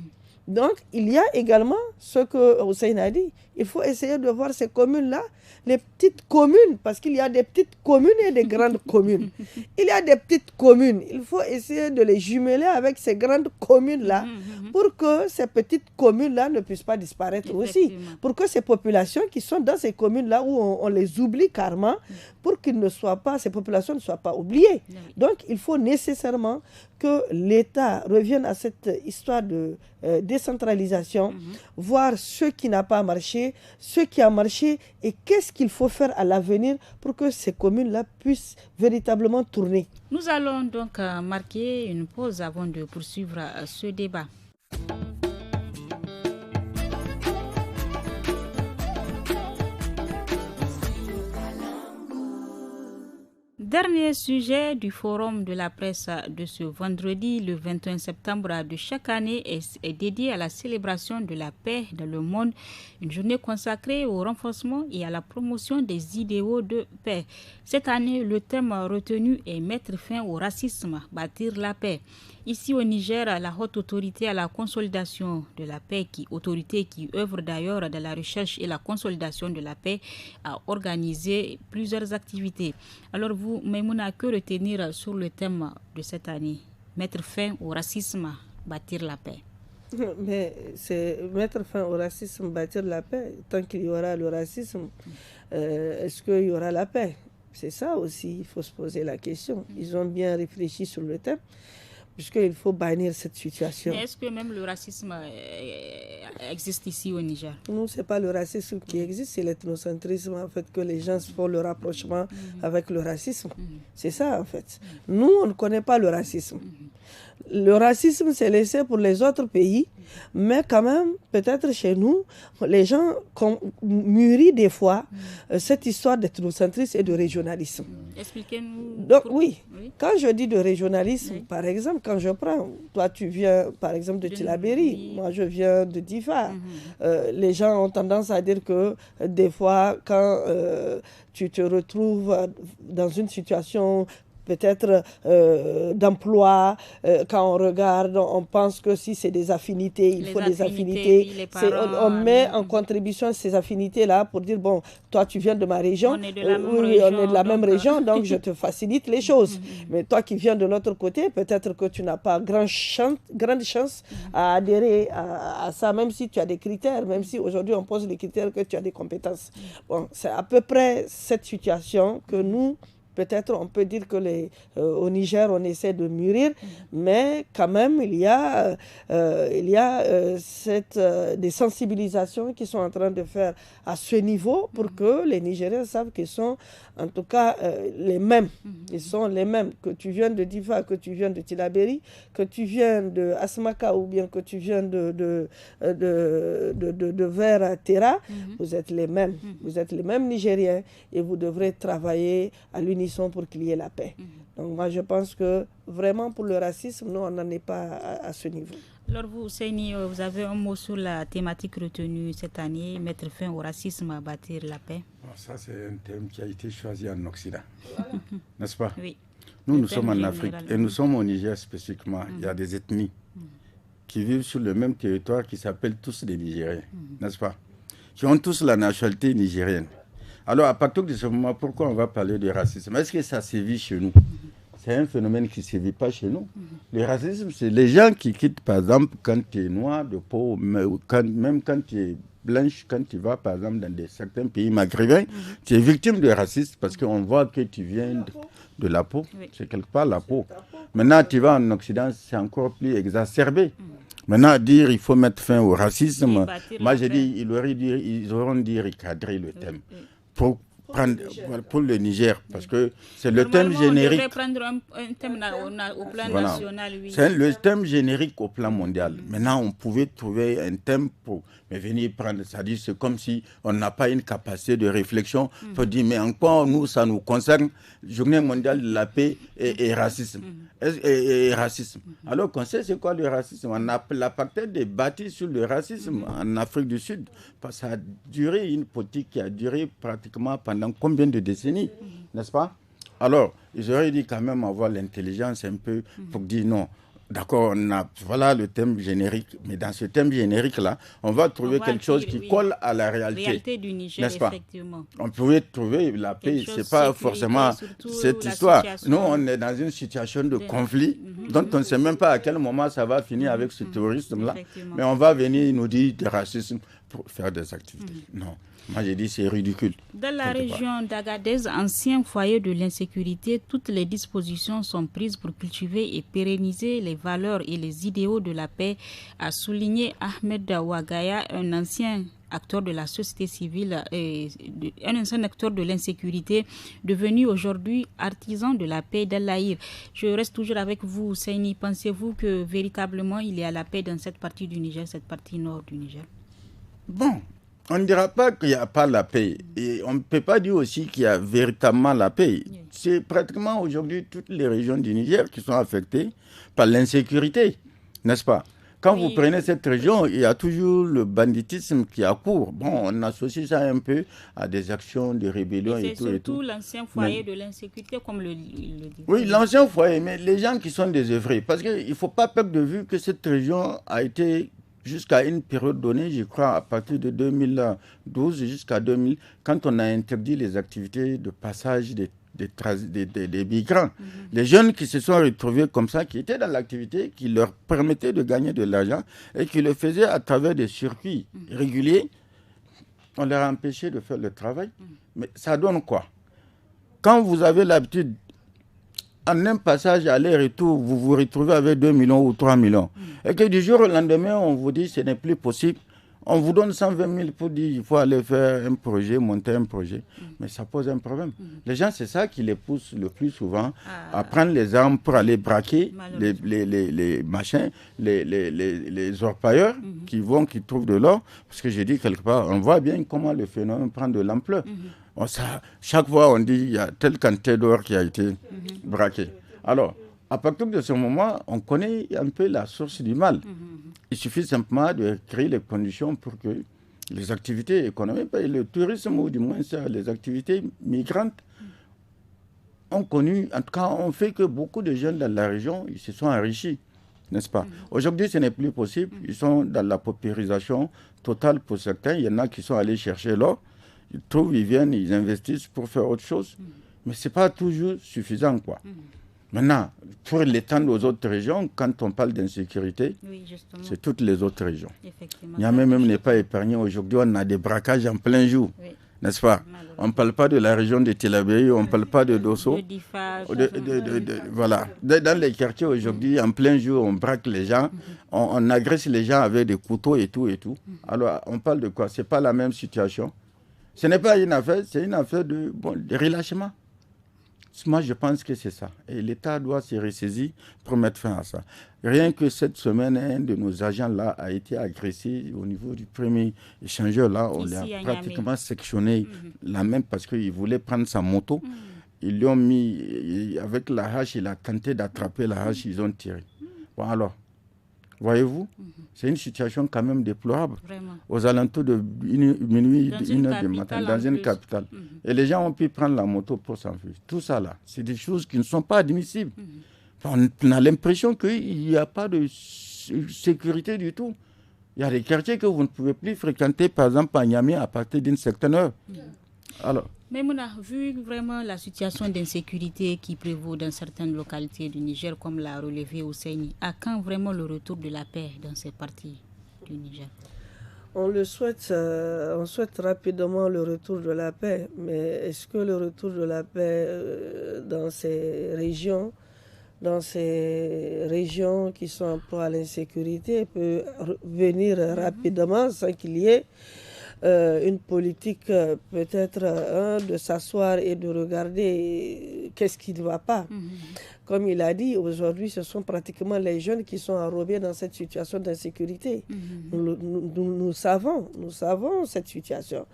[SPEAKER 2] Donc il y a également ce que Hussein a dit, il faut essayer de voir ces communes-là, les petites communes, parce qu'il y a des petites communes et des grandes communes. Il y a des petites communes, il faut essayer de les jumeler avec ces grandes communes-là pour que ces petites communes-là ne puissent pas disparaître aussi. Pour que ces populations qui sont dans ces communes-là où on les oublie carrément, pour qu'ils ne soient pas, ces populations ne soient pas oubliées. Donc il faut nécessairement que l'État revienne à cette histoire de décentralisation, voir ce qui n'a pas marché, ce qui a marché et qu'est-ce qu'il faut faire à l'avenir pour que ces communes-là puissent véritablement tourner.
[SPEAKER 1] Nous allons donc marquer une pause avant de poursuivre ce débat. Dernier sujet du forum de la presse de ce vendredi, le 21 septembre de chaque année, est dédié à la célébration de la paix dans le monde, une journée consacrée au renforcement et à la promotion des idéaux de paix. Cette année, le thème retenu est mettre fin au racisme, bâtir la paix. Ici au Niger, la haute autorité à la consolidation de la paix, autorité qui œuvre d'ailleurs dans la recherche et la consolidation de la paix, a organisé plusieurs activités. Alors vous, Maïmouna, que retenir sur le thème de cette année? Mettre fin au racisme, bâtir la paix.
[SPEAKER 2] Mais c'est mettre fin au racisme, bâtir la paix. Tant qu'il y aura le racisme, est-ce qu'il y aura la paix? C'est ça aussi, il faut se poser la question. Ils ont bien réfléchi sur le thème, puisqu'il faut bannir cette situation.
[SPEAKER 1] Mais est-ce que même le racisme existe ici au Niger?
[SPEAKER 2] Non, ce n'est pas le racisme qui existe, c'est l'ethnocentrisme, en fait, que les gens font le rapprochement avec le racisme. C'est ça, en fait. Nous, on ne connaît pas le racisme. Le racisme, c'est laissé pour les autres pays, mais quand même, peut-être chez nous, les gens mûrissent des fois cette histoire d'ethnocentrisme et de régionalisme.
[SPEAKER 1] Expliquez-nous.
[SPEAKER 2] Donc oui, quand je dis de régionalisme, par exemple, quand je prends, toi tu viens par exemple de Tillabéri, moi je viens de Difa, les gens ont tendance à dire que des fois, quand tu te retrouves dans une situation peut-être d'emploi, quand on regarde, on pense que si c'est des affinités, il faut des affinités. On met en contribution ces affinités-là pour dire, bon, toi tu viens de ma région, on est de la même région, donc je te facilite les choses. Mais toi qui viens de l'autre côté, peut-être que tu n'as pas grande chance à adhérer à ça, même si tu as des critères, même si aujourd'hui on pose les critères que tu as des compétences. Bon, c'est à peu près cette situation que nous, peut-être on peut dire que au Niger, on essaie de mûrir, mais quand même, il y a des sensibilisations qui sont en train de faire à ce niveau pour que les Nigériens savent qu'ils sont en tout cas les mêmes. Ils sont les mêmes. Que tu viennes de Difa, que tu viennes de Tillabéri, que tu viennes de Asmaka ou bien que tu viennes de vers Terra, vous êtes les mêmes. Vous êtes les mêmes Nigériens et vous devrez travailler à l'unité unissons pour qu'il y ait la paix. Donc moi je pense que vraiment pour le racisme, nous on n'en est pas à ce niveau.
[SPEAKER 1] Alors vous, Seyni, vous avez un mot sur la thématique retenue cette année, mettre fin au racisme, bâtir la paix.
[SPEAKER 3] Ça c'est un thème qui a été choisi en Occident, n'est-ce pas?
[SPEAKER 1] Oui.
[SPEAKER 3] Nous sommes en Afrique et nous sommes au Niger spécifiquement. Il y a des ethnies qui vivent sur le même territoire qui s'appellent tous des Nigériens, n'est-ce pas? Qui ont tous la nationalité nigérienne. Alors, à partir de ce moment, pourquoi on va parler de racisme? Est-ce que ça sévit chez nous? C'est un phénomène qui ne sévit pas chez nous. Le racisme, c'est les gens qui quittent, par exemple, quand tu es noir de peau, même quand tu es blanche, quand tu vas, par exemple, dans certains pays maghrébins, tu es victime de racisme parce qu'on voit que tu viens de la peau. C'est quelque part la peau. Maintenant, tu vas en Occident, c'est encore plus exacerbé. Maintenant, dire il faut mettre fin au racisme, moi j'ai dit, ils auront dû recadrer le thème. Pour le Niger, parce que c'est le thème générique.
[SPEAKER 1] On devrait prendre un thème au plan national, oui.
[SPEAKER 3] C'est le thème générique au plan mondial. Maintenant, on pouvait trouver un thème pour venir prendre. C'est-à-dire, c'est comme si on n'a pas une capacité de réflexion pour dire, mais en quoi nous, ça nous concerne, Journée mondiale de la paix et racisme. Et racisme. Alors qu'on sait c'est quoi le racisme. L'apartheid est bâti sur le racisme en Afrique du Sud. Parce que ça a duré une politique qui a duré pratiquement pendant combien de décennies, n'est-ce pas? Alors, ils auraient dû quand même avoir l'intelligence un peu pour dire non. D'accord, voilà le thème générique, mais dans ce thème générique-là, on va trouver quelque chose qui colle à la réalité
[SPEAKER 1] du Niger,
[SPEAKER 3] n'est-ce pas?
[SPEAKER 1] Effectivement.
[SPEAKER 3] On pouvait trouver la paix, c'est pas forcément cette histoire. Nous, on est dans une situation de conflit, dont on ne sait même pas à quel moment ça va finir avec ce terrorisme-là, mais on va venir nous dire du racisme pour faire des activités. Non. Moi, j'ai dit c'est ridicule.
[SPEAKER 1] Dans la région d'Agadez, ancien foyer de l'insécurité, toutes les dispositions sont prises pour cultiver et pérenniser les valeurs et les idéaux de la paix, a souligné Ahmed Ouagaya, un ancien acteur de la société civile et un ancien acteur de l'insécurité, devenu aujourd'hui artisan de la paix d'Al-Lahir. Je reste toujours avec vous, Seyni. Pensez-vous que véritablement il y a la paix dans cette partie du Niger, cette partie nord du Niger?
[SPEAKER 3] Bon. On ne dira pas qu'il n'y a pas la paix. Et on ne peut pas dire aussi qu'il y a véritablement la paix. C'est pratiquement aujourd'hui toutes les régions du Niger qui sont affectées par l'insécurité, n'est-ce pas? Quand vous prenez cette région, il y a toujours le banditisme qui accourt. Bon, on associe ça un peu à des actions de rébellion et tout.
[SPEAKER 1] C'est surtout l'ancien foyer de l'insécurité, comme le dit.
[SPEAKER 3] Oui, l'ancien foyer, mais les gens qui sont désœuvrés. Parce qu'il ne faut pas perdre de vue que cette région a été jusqu'à une période donnée, je crois, à partir de 2012 jusqu'à 2000, quand on a interdit les activités de passage des migrants. Les jeunes qui se sont retrouvés comme ça, qui étaient dans l'activité, qui leur permettait de gagner de l'argent et qui le faisaient à travers des circuits réguliers, on leur a empêché de faire le travail. Mais ça donne quoi? Quand vous avez l'habitude, en un passage aller-retour, vous vous retrouvez avec 2 millions ou 3 millions. Et que du jour au lendemain, on vous dit que ce n'est plus possible. On vous donne 120 000 pour dire qu'il faut aller faire un projet, monter un projet. Mais ça pose un problème. Les gens, c'est ça qui les pousse le plus souvent à prendre les armes pour aller braquer les machins, les orpailleurs qui trouvent de l'or. Parce que j'ai dit quelque part, on voit bien comment le phénomène prend de l'ampleur. Chaque fois, on dit qu'il y a telle quantité d'or qui a été braqué. Alors, à partir de ce moment, on connaît un peu la source du mal. Il suffit simplement de créer les conditions pour que les activités économiques, le tourisme ou du moins les activités migrantes ont connu, en tout cas, ont fait que beaucoup de jeunes dans la région, ils se sont enrichis, n'est-ce pas? Aujourd'hui, ce n'est plus possible. Ils sont dans la paupérisation totale pour certains. Il y en a qui sont allés chercher l'or. Ils trouvent, ils viennent, ils investissent pour faire autre chose. Mais ce n'est pas toujours suffisant, quoi. Maintenant, pour l'étendre aux autres régions, quand on parle d'insécurité, c'est toutes les autres régions. Niamey même n'est pas épargné. Aujourd'hui, on a des braquages en plein jour, n'est-ce pas? On ne parle pas de la région de Tillabéri, on ne parle pas de Dosso. Voilà. Dans les quartiers aujourd'hui, en plein jour, on braque les gens, on agresse les gens avec des couteaux et tout et tout. Alors, on parle de quoi? Ce n'est pas la même situation. Ce n'est pas une affaire, c'est une affaire de relâchement. Moi, je pense que c'est ça. Et l'État doit se ressaisir pour mettre fin à ça. Rien que cette semaine, un de nos agents-là a été agressé au niveau du premier échangeur. Là, on l'a pratiquement sectionné la main parce qu'il voulait prendre sa moto. ils lui ont mis, avec la hache, il a tenté d'attraper la hache, ils ont tiré. Bon alors, voyez-vous, c'est une situation quand même déplorable.
[SPEAKER 1] Vraiment.
[SPEAKER 3] Aux alentours de minuit, 1h du matin, dans une capitale. Et les gens ont pu prendre la moto pour s'enfuir. Tout ça là, c'est des choses qui ne sont pas admissibles. On a l'impression qu'il n'y a pas de sécurité du tout. Il y a des quartiers que vous ne pouvez plus fréquenter, par exemple à Niamey, à partir d'une certaine heure. Alors,
[SPEAKER 1] mais Mouna, vu vraiment la situation d'insécurité qui prévaut dans certaines localités du Niger, comme l'a relevé Ousseini, à quand vraiment le retour de la paix dans ces parties du Niger?
[SPEAKER 2] On souhaite rapidement le retour de la paix, mais est-ce que le retour de la paix dans ces régions qui sont en proie à l'insécurité peut venir rapidement sans qu'il y ait une politique peut-être de s'asseoir et de regarder qu'est-ce qui ne va pas. Comme il a dit, aujourd'hui, ce sont pratiquement les jeunes qui sont enrobés dans cette situation d'insécurité. Nous savons cette situation.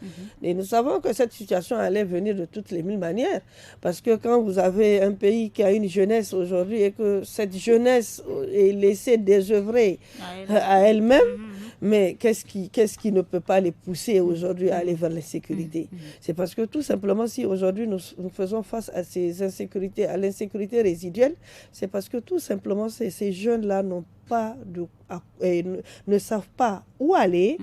[SPEAKER 2] Et nous savons que cette situation allait venir de toutes les mille manières. Parce que quand vous avez un pays qui a une jeunesse aujourd'hui et que cette jeunesse est laissée désœuvrer à elle-même, mais qu'est-ce qui ne peut pas les pousser aujourd'hui à aller vers l'insécurité? C'est parce que tout simplement, si aujourd'hui nous faisons face à ces insécurités, à l'insécurité résiduelle, c'est parce que tout simplement ces jeunes-là n'ont pas ne savent pas où aller,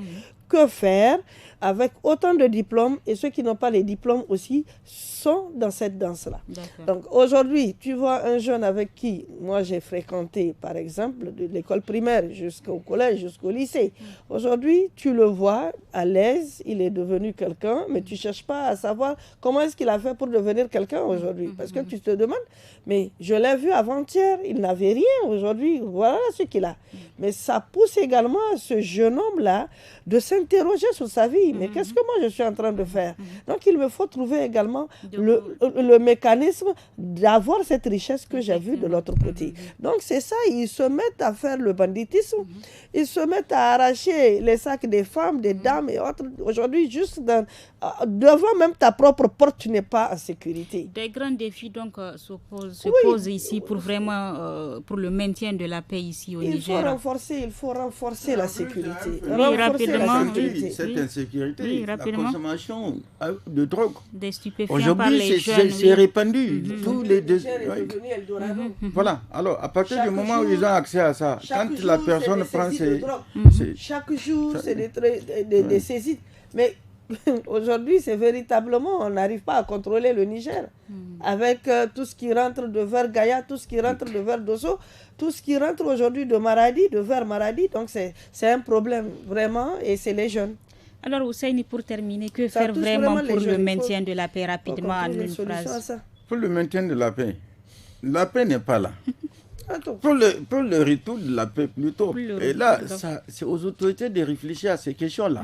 [SPEAKER 2] que faire avec autant de diplômes, et ceux qui n'ont pas les diplômes aussi sont dans cette danse-là. Donc aujourd'hui, tu vois un jeune avec qui moi j'ai fréquenté, par exemple, de l'école primaire jusqu'au collège, jusqu'au lycée. Aujourd'hui, tu le vois à l'aise, il est devenu quelqu'un, mais tu ne cherches pas à savoir comment est-ce qu'il a fait pour devenir quelqu'un aujourd'hui. Parce que tu te demandes, mais je l'ai vu avant-hier, il n'avait rien aujourd'hui, voilà ce qu'il a. Mais ça pousse également à ce jeune homme-là de s'interroger sur sa vie. Mais qu'est-ce que moi je suis en train de faire? Donc il me faut trouver également le mécanisme d'avoir cette richesse que j'ai vue de l'autre côté. Donc c'est ça, ils se mettent à faire le banditisme, ils se mettent à arracher les sacs des femmes, des dames et autres. Aujourd'hui, juste devant même ta propre porte, tu n'es pas en sécurité.
[SPEAKER 1] Des grands défis donc se posent ici pour vraiment pour le maintien de la paix ici au Niger.
[SPEAKER 2] Il faut renforcer la sécurité.
[SPEAKER 1] Rapidement.
[SPEAKER 3] Cette insécurité, la consommation de drogue.
[SPEAKER 1] Des stupéfiants par les jeunes.
[SPEAKER 3] Aujourd'hui, c'est répandu. Tous les deux. Voilà. Alors, à partir du moment où ils ont accès à ça, quand la personne prend ses...
[SPEAKER 2] Chaque jour, c'est des saisies. Mais aujourd'hui, c'est véritablement, on n'arrive pas à contrôler le Niger. Avec tout ce qui rentre de vers Gaïa, tout ce qui rentre de vers Dosso, tout ce qui rentre aujourd'hui de Maradi, de vers Maradi. Donc c'est un problème vraiment, et c'est les jeunes. Alors
[SPEAKER 1] Ousseini, pour terminer, que faire vraiment pour le maintien de la paix rapidement en une phrase?
[SPEAKER 3] Pour le maintien de la paix n'est pas là. Pour le retour de la paix plutôt. Et là, c'est aux autorités de réfléchir à ces questions-là.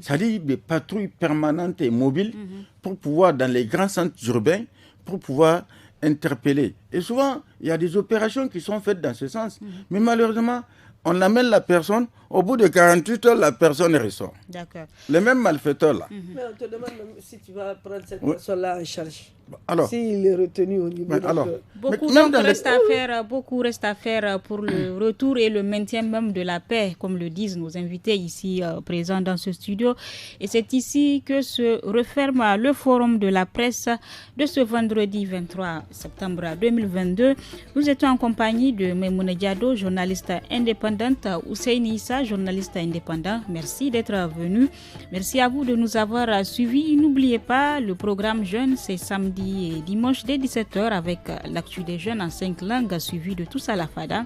[SPEAKER 3] C'est-à-dire des patrouilles permanentes et mobiles pour pouvoir, dans les grands centres urbains, pour pouvoir interpeller. Et souvent, il y a des opérations qui sont faites dans ce sens. Mais malheureusement, on amène la personne, au bout de 48 heures, la personne ressort.
[SPEAKER 1] D'accord.
[SPEAKER 3] Les mêmes malfaiteurs là.
[SPEAKER 2] Mais on te demande même si tu vas prendre cette personne-là en charge.
[SPEAKER 3] Alors,
[SPEAKER 2] s'il est retenu au niveau
[SPEAKER 1] beaucoup reste à faire pour le retour et le maintien même de la paix, comme le disent nos invités ici présents dans ce studio. Et c'est ici que se referme le forum de la presse de ce vendredi 23 septembre 2022. Nous étions en compagnie de Maimouna Diado, journaliste indépendante, Ousseini Issa, journaliste indépendant. Merci d'être venu. Merci à vous de nous avoir suivis. N'oubliez pas, le programme Jeunes, c'est samedi et dimanche dès 17h avec l'actu des jeunes en 5 langues suivi de tous à la FADA.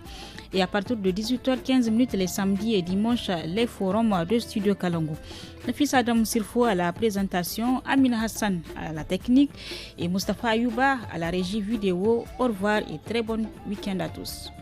[SPEAKER 1] Et à partir de 18h15 les samedis et dimanches, les forums de Studio Kalangu. Le fils Adam Sirfo à la présentation, Amina Hassan à la technique et Mustafa Ayouba à la régie vidéo. Au revoir et très bon week-end à tous.